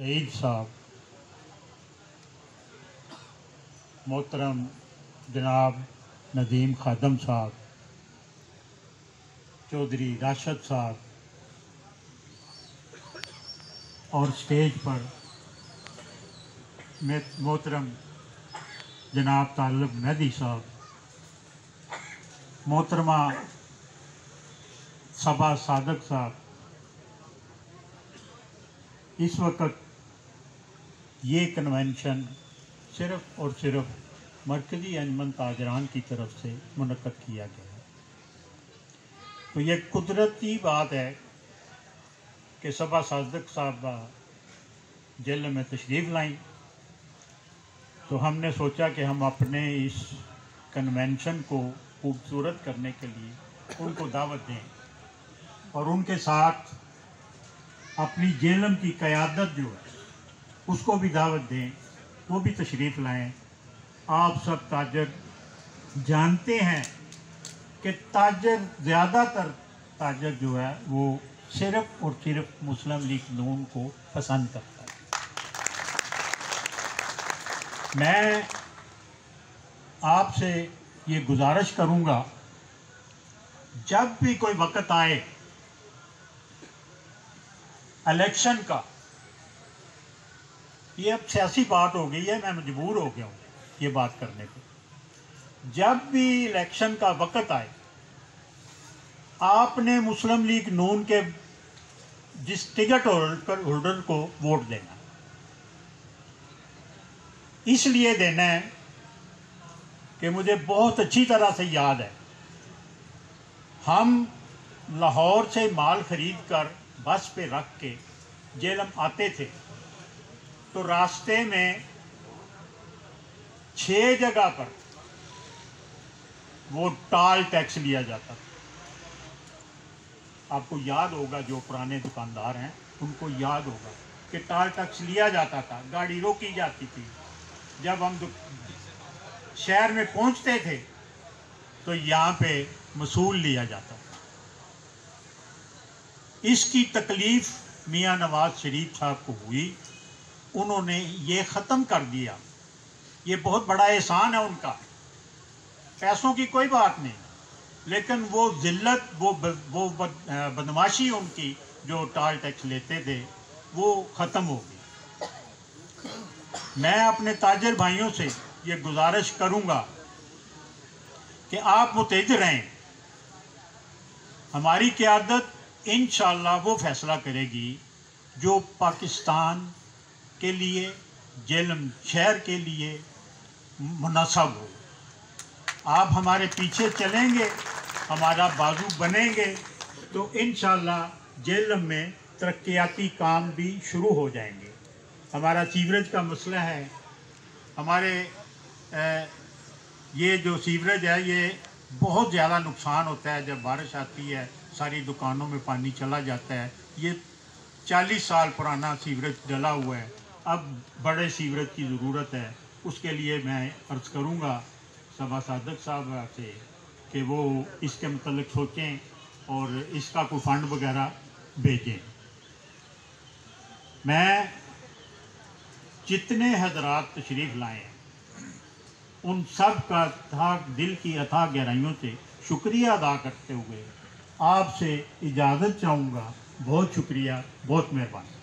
सईद साहब, मोहतरम जनाब नदीम खादम साहब, चौधरी राशिद साहब और स्टेज पर मोहतरम जनाब तालिब मेहदी साहब, मोहतरमा सबा सादक साहब, इस वक्त ये कन्वेंशन सिर्फ़ और सिर्फ मरकज़ी अंजमन ताजरान की तरफ से मुनक़्क़द किया गया है। तो ये कुदरती बात है कि सबा सादक साहबा जेल में तशरीफ़ लाई, तो हमने सोचा कि हम अपने इस कन्वेंशन को खूबसूरत करने के लिए उनको दावत दें और उनके साथ अपनी जेलम की क़यादत जो है उसको भी दावत दें, वो भी तशरीफ़ लाएं। आप सब ताजर जानते हैं कि ताजर ज़्यादातर ताजर जो है वो सिर्फ़ और सिर्फ मुस्लिम लीग नून को पसंद करता है। मैं आपसे ये गुजारिश करूँगा, जब भी कोई वक़्त आए इलेक्शन का, ये अब सियासी बात हो गई है, मैं मजबूर हो गया हूँ ये बात करने पे। जब भी इलेक्शन का वक़्त आए, आपने मुस्लिम लीग नून के जिस टिकट होल्डर को वोट देना, इसलिए देना है कि मुझे बहुत अच्छी तरह से याद है, हम लाहौर से माल ख़रीद कर बस पे रख के जेलम आते थे, तो रास्ते में 6 जगह पर वो टॉल टैक्स लिया जाता था। आपको याद होगा, जो पुराने दुकानदार हैं उनको याद होगा कि टॉल टैक्स लिया जाता था, गाड़ी रोकी जाती थी। जब हम शहर में पहुंचते थे तो यहाँ पे वसूल लिया जाता था। इसकी तकलीफ़ मियाँ नवाज शरीफ साहब को हुई, उन्होंने ये ख़त्म कर दिया। ये बहुत बड़ा एहसान है उनका, पैसों की कोई बात नहीं, लेकिन वो ज़िल्लत, वो बदमाशी उनकी जो टॉल टैक्स लेते थे वो ख़त्म हो गई। मैं अपने ताजर भाइयों से ये गुजारिश करूँगा कि आप मुतैद रहें। हमारी क़यादत इंशाअल्लाह वो फ़ैसला करेगी जो पाकिस्तान के लिए, जेलम शहर के लिए मुनासिब हो। आप हमारे पीछे चलेंगे, हमारा बाजू बनेंगे, तो इंशाअल्लाह जेलम में तरक्याती काम भी शुरू हो जाएंगे। हमारा सीवरेज का मसला है, हमारे ये जो सीवरेज है ये बहुत ज़्यादा नुकसान होता है। जब बारिश आती है सारी दुकानों में पानी चला जाता है। ये 40 साल पुराना सीवरेज डला हुआ है, अब बड़े सीवरेज की ज़रूरत है। उसके लिए मैं अर्ज़ करूँगा सबा सादक साहब से कि वो इसके मतलब सोचें और इसका कोई फ़ंड वगैरह भेजें। मैं जितने हज़रात तशरीफ़ लाए हैं उन सब का दिल की अथाह गहराइयों से शुक्रिया अदा करते हुए आपसे इजाज़त चाहूँगा। बहुत शुक्रिया, बहुत मेहरबानी।